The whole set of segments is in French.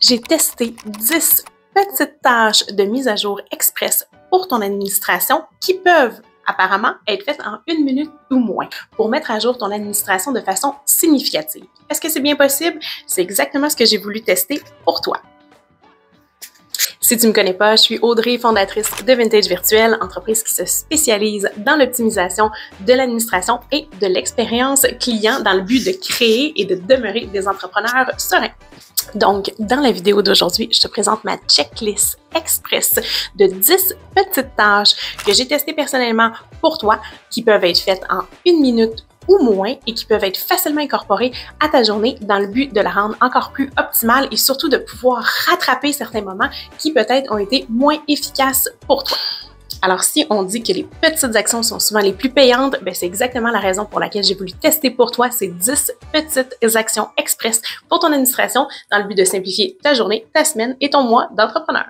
J'ai testé 10 petites tâches de mise à jour express pour ton administration qui peuvent apparemment être faites en 1 minute ou moins pour mettre à jour ton administration de façon significative. Est-ce que c'est bien possible? C'est exactement ce que j'ai voulu tester pour toi. Si tu ne me connais pas, je suis Audrey, fondatrice de Vintage Virtuel, entreprise qui se spécialise dans l'optimisation de l'administration et de l'expérience client dans le but de créer et de demeurer des entrepreneurs sereins. Donc, dans la vidéo d'aujourd'hui, je te présente ma checklist express de 10 petites tâches que j'ai testées personnellement pour toi, qui peuvent être faites en 1 minute ou moins et qui peuvent être facilement incorporées à ta journée dans le but de la rendre encore plus optimale et surtout de pouvoir rattraper certains moments qui peut-être ont été moins efficaces pour toi. Alors, si on dit que les petites actions sont souvent les plus payantes, c'est exactement la raison pour laquelle j'ai voulu tester pour toi ces 10 petites actions express pour ton administration dans le but de simplifier ta journée, ta semaine et ton mois d'entrepreneur.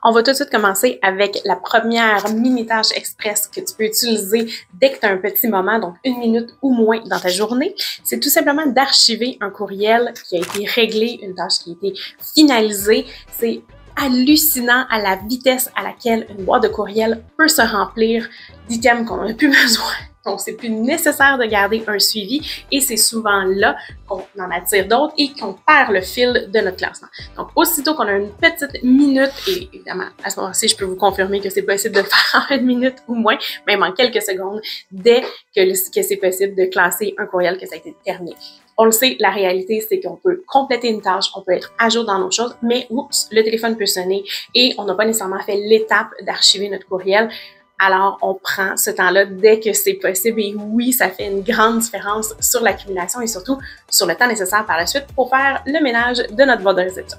On va tout de suite commencer avec la première mini-tâche express que tu peux utiliser dès que tu as un petit moment, donc 1 minute ou moins dans ta journée. C'est tout simplement d'archiver un courriel qui a été réglé, une tâche qui a été finalisée. C'est hallucinant à la vitesse à laquelle une boîte de courriel peut se remplir d'items qu'on n'a plus besoin. Donc, c'est plus nécessaire de garder un suivi et c'est souvent là qu'on en attire d'autres et qu'on perd le fil de notre classement. Donc, aussitôt qu'on a une petite minute, et évidemment, à ce moment-ci, je peux vous confirmer que c'est possible de le faire en 1 minute ou moins, même en quelques secondes, dès que c'est possible de classer un courriel que ça a été terminé. On le sait, la réalité, c'est qu'on peut compléter une tâche, on peut être à jour dans nos choses, mais oups, le téléphone peut sonner et on n'a pas nécessairement fait l'étape d'archiver notre courriel. Alors, on prend ce temps-là dès que c'est possible et oui, ça fait une grande différence sur l'accumulation et surtout sur le temps nécessaire par la suite pour faire le ménage de notre boîte de réception.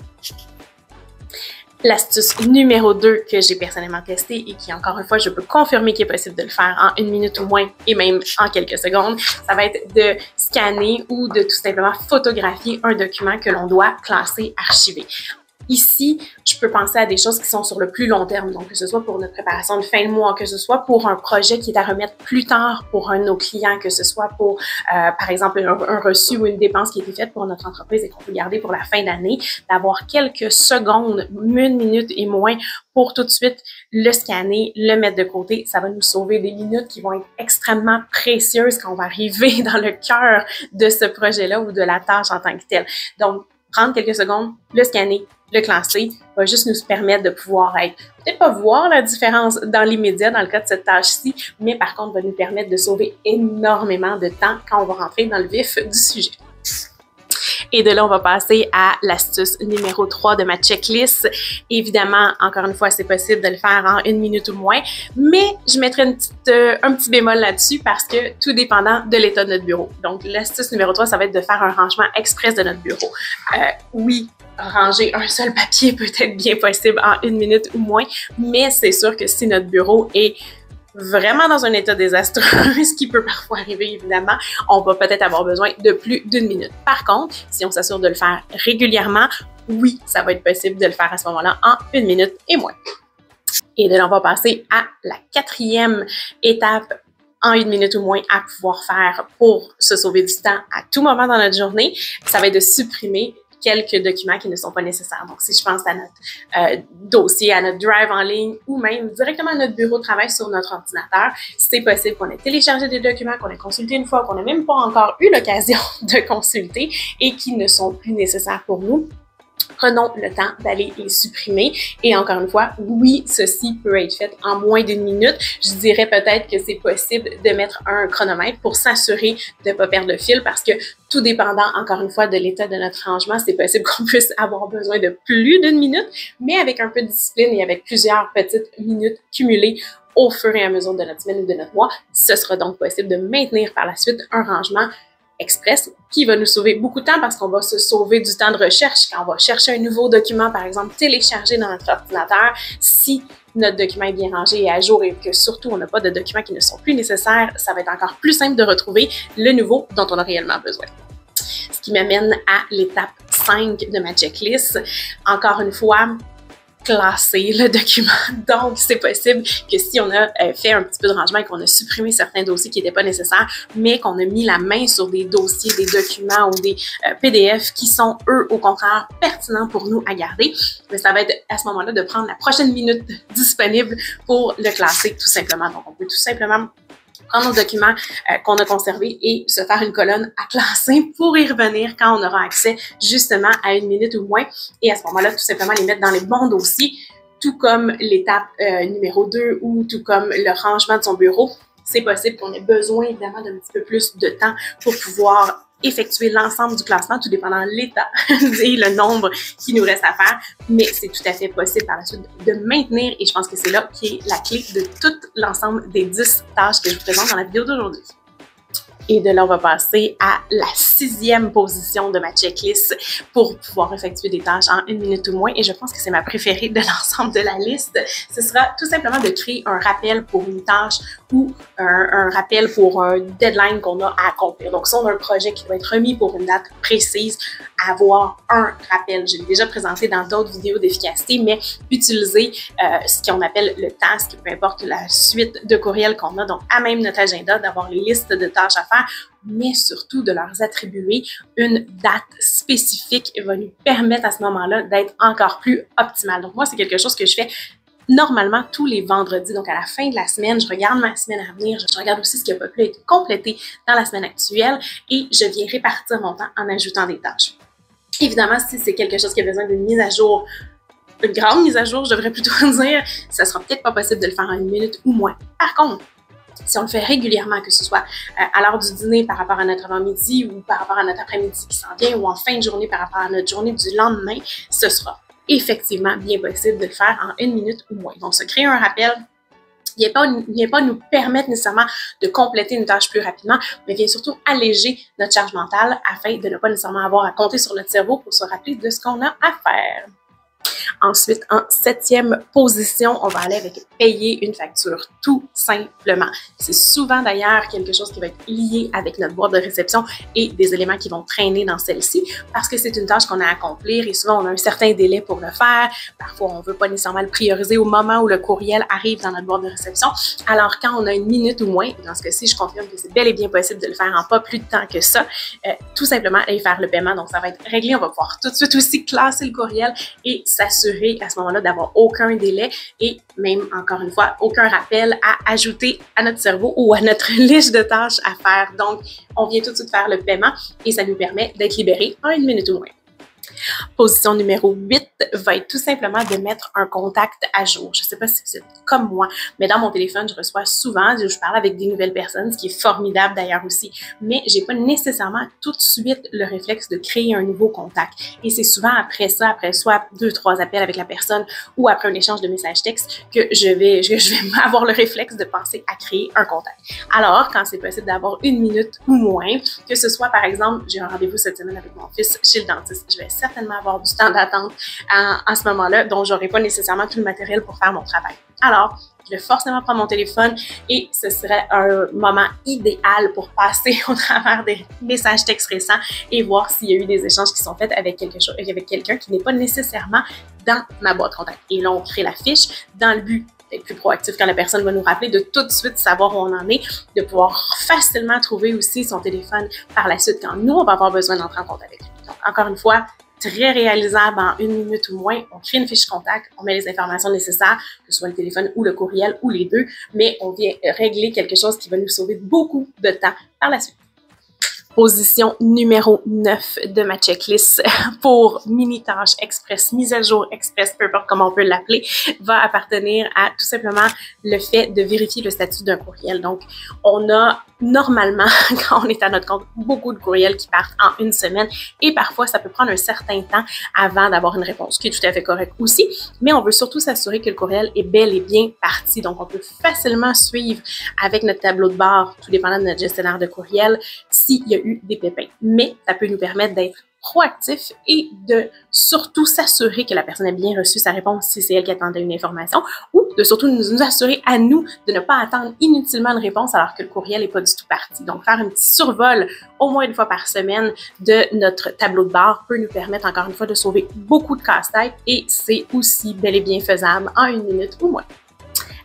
L'astuce numéro 2 que j'ai personnellement testée et qui, encore une fois, je peux confirmer qu'il est possible de le faire en 1 minute ou moins et même en quelques secondes, ça va être de scanner ou de tout simplement photographier un document que l'on doit classer, archiver. Ici, je peux penser à des choses qui sont sur le plus long terme, donc que ce soit pour notre préparation de fin de mois, que ce soit pour un projet qui est à remettre plus tard pour un de nos clients, que ce soit pour, par exemple, un reçu ou une dépense qui a été faite pour notre entreprise et qu'on peut garder pour la fin d'année, d'avoir quelques secondes, 1 minute et moins pour tout de suite le scanner, le mettre de côté. Ça va nous sauver des minutes qui vont être extrêmement précieuses quand on va arriver dans le cœur de ce projet-là ou de la tâche en tant que telle. Donc, prendre quelques secondes, le scanner, le classer, va juste nous permettre de pouvoir peut-être pas voir la différence dans l'immédiat dans le cas de cette tâche-ci, mais par contre va nous permettre de sauver énormément de temps quand on va rentrer dans le vif du sujet. Et de là, on va passer à l'astuce numéro 3 de ma checklist. Évidemment, encore une fois, c'est possible de le faire en 1 minute ou moins, mais je mettrai un petit bémol là-dessus parce que tout dépendant de l'état de notre bureau. Donc, l'astuce numéro 3, ça va être de faire un rangement express de notre bureau. Oui, ranger un seul papier peut être bien possible en 1 minute ou moins, mais c'est sûr que si notre bureau est vraiment dans un état désastreux, ce qui peut parfois arriver évidemment, on va peut-être avoir besoin de plus d'1 minute. Par contre, si on s'assure de le faire régulièrement, oui, ça va être possible de le faire à ce moment-là en 1 minute et moins. Et de là, on va passer à la 4e étape en 1 minute ou moins à pouvoir faire pour se sauver du temps à tout moment dans notre journée. Ça va être de supprimer quelques documents qui ne sont pas nécessaires. Donc, si je pense à notre dossier, à notre drive en ligne ou même directement à notre bureau de travail sur notre ordinateur, c'est possible qu'on ait téléchargé des documents, qu'on ait consulté une fois, qu'on n'a même pas encore eu l'occasion de consulter et qui ne sont plus nécessaires pour nous. Prenons le temps d'aller les supprimer. Et encore une fois, oui, ceci peut être fait en moins d'1 minute. Je dirais peut-être que c'est possible de mettre un chronomètre pour s'assurer de ne pas perdre le fil parce que tout dépendant, encore une fois, de l'état de notre rangement, c'est possible qu'on puisse avoir besoin de plus d'1 minute, mais avec un peu de discipline et avec plusieurs petites minutes cumulées au fur et à mesure de notre semaine ou de notre mois, ce sera donc possible de maintenir par la suite un rangement express qui va nous sauver beaucoup de temps parce qu'on va se sauver du temps de recherche quand on va chercher un nouveau document, par exemple, téléchargé dans notre ordinateur. Si notre document est bien rangé et à jour et que surtout on n'a pas de documents qui ne sont plus nécessaires, ça va être encore plus simple de retrouver le nouveau dont on a réellement besoin. Ce qui m'amène à l'étape 5 de ma checklist. Encore une fois, classer le document. Donc, c'est possible que si on a fait un petit peu de rangement et qu'on a supprimé certains dossiers qui n'étaient pas nécessaires, mais qu'on a mis la main sur des dossiers, des documents ou des PDF qui sont, eux, au contraire, pertinents pour nous à garder, mais ça va être à ce moment-là de prendre la prochaine minute disponible pour le classer tout simplement. Donc, on peut tout simplement prendre nos documents qu'on a conservés et se faire une colonne à classer pour y revenir quand on aura accès justement à une minute ou moins. Et à ce moment-là, tout simplement les mettre dans les bons dossiers, tout comme l'étape numéro 2 ou tout comme le rangement de son bureau. C'est possible qu'on ait besoin évidemment d'un petit peu plus de temps pour pouvoir effectuer l'ensemble du classement, tout dépendant de l'état et le nombre qui nous reste à faire, mais c'est tout à fait possible par la suite de maintenir, et je pense que c'est là qui est la clé de tout l'ensemble des 10 tâches que je vous présente dans la vidéo d'aujourd'hui. Et de là, on va passer à la 6e position de ma checklist pour pouvoir effectuer des tâches en 1 minute ou moins. Et je pense que c'est ma préférée de l'ensemble de la liste. Ce sera tout simplement de créer un rappel pour une tâche ou un rappel pour un deadline qu'on a à accomplir. Donc, si on a un projet qui doit être remis pour une date précise, avoir un rappel. Je l'ai déjà présenté dans d'autres vidéos d'efficacité, mais utiliser ce qu'on appelle le task, peu importe la suite de courriels qu'on a, donc à même notre agenda, d'avoir les listes de tâches à faire, mais surtout de leur attribuer une date spécifique va nous permettre à ce moment-là d'être encore plus optimal. Donc moi, c'est quelque chose que je fais normalement tous les vendredis. Donc à la fin de la semaine, je regarde ma semaine à venir, je regarde aussi ce qui n'a pas pu être complété dans la semaine actuelle et je viens répartir mon temps en ajoutant des tâches. Évidemment, si c'est quelque chose qui a besoin d'une mise à jour, une grande mise à jour, je devrais plutôt dire, ça sera peut-être pas possible de le faire en 1 minute ou moins. Par contre, si on le fait régulièrement, que ce soit à l'heure du dîner par rapport à notre avant-midi ou par rapport à notre après-midi qui s'en vient ou en fin de journée par rapport à notre journée du lendemain, ce sera effectivement bien possible de le faire en 1 minute ou moins. Donc, se créer un rappel, il vient pas nous permettre nécessairement de compléter une tâche plus rapidement, mais vient surtout alléger notre charge mentale afin de ne pas nécessairement avoir à compter sur notre cerveau pour se rappeler de ce qu'on a à faire. Ensuite, en 7e position, on va aller avec payer une facture, tout simplement. C'est souvent d'ailleurs quelque chose qui va être lié avec notre boîte de réception et des éléments qui vont traîner dans celle-ci parce que c'est une tâche qu'on a à accomplir et souvent on a un certain délai pour le faire. Parfois, on ne veut pas nécessairement le prioriser au moment où le courriel arrive dans notre boîte de réception. Alors, quand on a 1 minute ou moins, dans ce cas-ci, je confirme que c'est bel et bien possible de le faire en pas plus de temps que ça, tout simplement aller faire le paiement. Donc, ça va être réglé. On va pouvoir tout de suite aussi classer le courriel et s'assurer à ce moment-là d'avoir aucun délai et même, encore une fois, aucun rappel à ajouter à notre cerveau ou à notre liste de tâches à faire. Donc, on vient tout de suite faire le paiement et ça nous permet d'être libérés en 1 minute ou moins. Position numéro 8 va être tout simplement de mettre un contact à jour. Je ne sais pas si vous êtes comme moi, mais dans mon téléphone, je reçois souvent, je parle avec des nouvelles personnes, ce qui est formidable d'ailleurs aussi, mais j'ai pas nécessairement tout de suite le réflexe de créer un nouveau contact. Et c'est souvent après ça, après soit 2-3 appels avec la personne ou après un échange de messages textes que je vais avoir le réflexe de penser à créer un contact. Alors, quand c'est possible d'avoir 1 minute ou moins, que ce soit par exemple, j'ai un rendez-vous cette semaine avec mon fils chez le dentiste, je vais certainement avoir du temps d'attente à ce moment-là, dont j'aurai pas nécessairement tout le matériel pour faire mon travail. Alors, je vais forcément prendre mon téléphone et ce serait un moment idéal pour passer au travers des messages textes récents et voir s'il y a eu des échanges qui sont faits avec quelqu'un qui n'est pas nécessairement dans ma boîte contact. Et là, on crée la fiche dans le but d'être plus proactif quand la personne va nous rappeler, de tout de suite savoir où on en est, de pouvoir facilement trouver aussi son téléphone par la suite quand nous, on va avoir besoin d'entrer en contact avec lui. Donc, encore une fois, très réalisable en 1 minute ou moins. On crée une fiche contact, on met les informations nécessaires, que ce soit le téléphone ou le courriel ou les deux, mais on vient régler quelque chose qui va nous sauver beaucoup de temps par la suite. Position numéro 9 de ma checklist pour mini-tâches express, mise à jour express, peu importe comment on peut l'appeler, va appartenir à tout simplement le fait de vérifier le statut d'un courriel. Donc, on a normalement, quand on est à notre compte, beaucoup de courriels qui partent en 1 semaine et parfois, ça peut prendre un certain temps avant d'avoir une réponse, ce qui est tout à fait correct aussi, mais on veut surtout s'assurer que le courriel est bel et bien parti. Donc, on peut facilement suivre avec notre tableau de bord, tout dépendant de notre gestionnaire de courriel, s'il y a eu des pépins. Mais ça peut nous permettre d'être proactif et de surtout s'assurer que la personne a bien reçu sa réponse si c'est elle qui attendait une information, ou de surtout nous assurer à nous de ne pas attendre inutilement une réponse alors que le courriel n'est pas du tout parti. Donc, faire un petit survol au moins une fois par semaine de notre tableau de bord peut nous permettre encore une fois de sauver beaucoup de casse-tête et c'est aussi bel et bien faisable en 1 minute ou moins.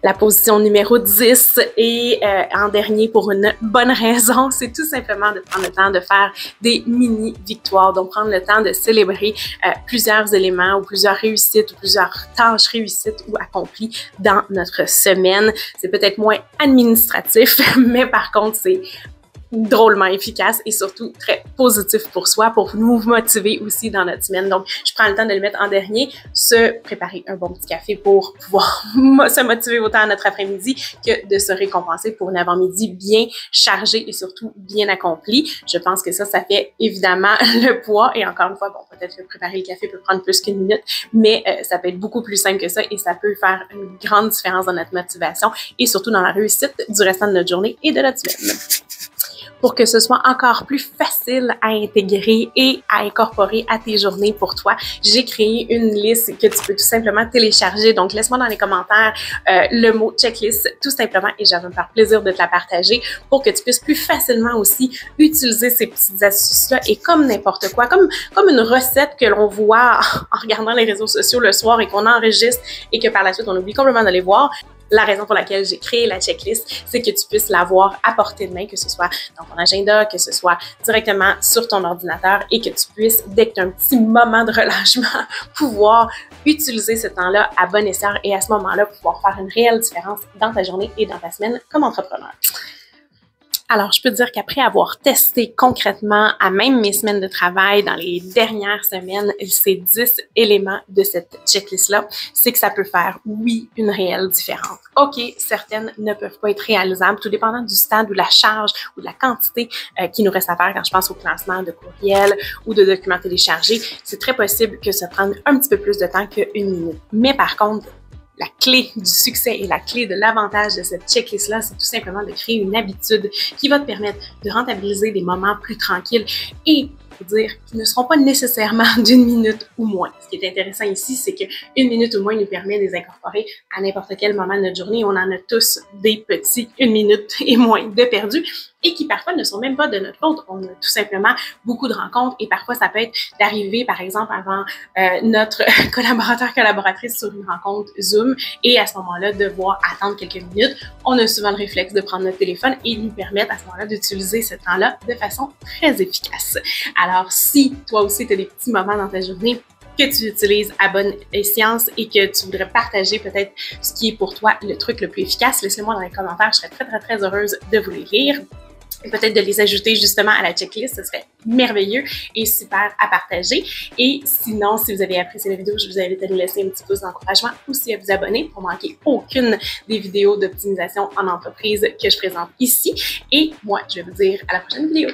La position numéro 10 et en dernier pour une bonne raison, c'est tout simplement de prendre le temps de faire des mini-victoires, donc prendre le temps de célébrer plusieurs éléments ou plusieurs réussites ou plusieurs tâches réussites ou accomplies dans notre semaine. C'est peut-être moins administratif, mais par contre, c'est drôlement efficace et surtout très positif pour soi, pour nous motiver aussi dans notre semaine. Donc, je prends le temps de le mettre en dernier, se préparer un bon petit café pour pouvoir se motiver autant à notre après-midi que de se récompenser pour une avant-midi bien chargée et surtout bien accomplie. Je pense que ça fait évidemment le poids et encore une fois, bon, peut-être que préparer le café peut prendre plus qu'une minute, mais ça peut être beaucoup plus simple que ça et ça peut faire une grande différence dans notre motivation et surtout dans la réussite du restant de notre journée et de notre semaine. Pour que ce soit encore plus facile à intégrer et à incorporer à tes journées pour toi, j'ai créé une liste que tu peux tout simplement télécharger. Donc, laisse-moi dans les commentaires le mot checklist tout simplement et ça va me faire plaisir de te la partager pour que tu puisses plus facilement aussi utiliser ces petites astuces-là et comme n'importe quoi, comme une recette que l'on voit en regardant les réseaux sociaux le soir et qu'on enregistre et que par la suite on oublie complètement d'aller voir. La raison pour laquelle j'ai créé la checklist, c'est que tu puisses l'avoir à portée de main, que ce soit dans ton agenda, que ce soit directement sur ton ordinateur et que tu puisses, dès que tu as un petit moment de relâchement, pouvoir utiliser ce temps-là à bon escient et à ce moment-là, pouvoir faire une réelle différence dans ta journée et dans ta semaine comme entrepreneur. Alors, je peux dire qu'après avoir testé concrètement à même mes semaines de travail dans les dernières semaines, ces 10 éléments de cette checklist-là, c'est que ça peut faire, oui, une réelle différence. OK, certaines ne peuvent pas être réalisables, tout dépendant du stade ou de la charge ou de la quantité qui nous reste à faire quand je pense au classement de courriels ou de documents téléchargés. C'est très possible que ça prenne un petit peu plus de temps qu'une minute. Mais par contre, la clé du succès et la clé de l'avantage de cette checklist-là, c'est tout simplement de créer une habitude qui va te permettre de rentabiliser des moments plus tranquilles et dire qui ne seront pas nécessairement d'1 minute ou moins. Ce qui est intéressant ici, c'est que 1 minute ou moins nous permet de les incorporer à n'importe quel moment de notre journée. On en a tous des petits 1 minute et moins de perdus et qui parfois ne sont même pas de notre faute. On a tout simplement beaucoup de rencontres et parfois ça peut être d'arriver par exemple avant notre collaboratrice sur une rencontre Zoom et à ce moment-là devoir attendre quelques minutes. On a souvent le réflexe de prendre notre téléphone et nous permettre à ce moment-là d'utiliser ce temps-là de façon très efficace. Alors si toi aussi tu as des petits moments dans ta journée que tu utilises à bonne escience et que tu voudrais partager peut-être ce qui est pour toi le truc le plus efficace, laissez-le moi dans les commentaires, je serais très très très heureuse de vous les lire. Et peut-être de les ajouter justement à la checklist, ce serait merveilleux et super à partager. Et sinon, si vous avez apprécié la vidéo, je vous invite à nous laisser un petit pouce d'encouragement ou à vous abonner pour manquer aucune des vidéos d'optimisation en entreprise que je présente ici. Et moi, je vais vous dire à la prochaine vidéo.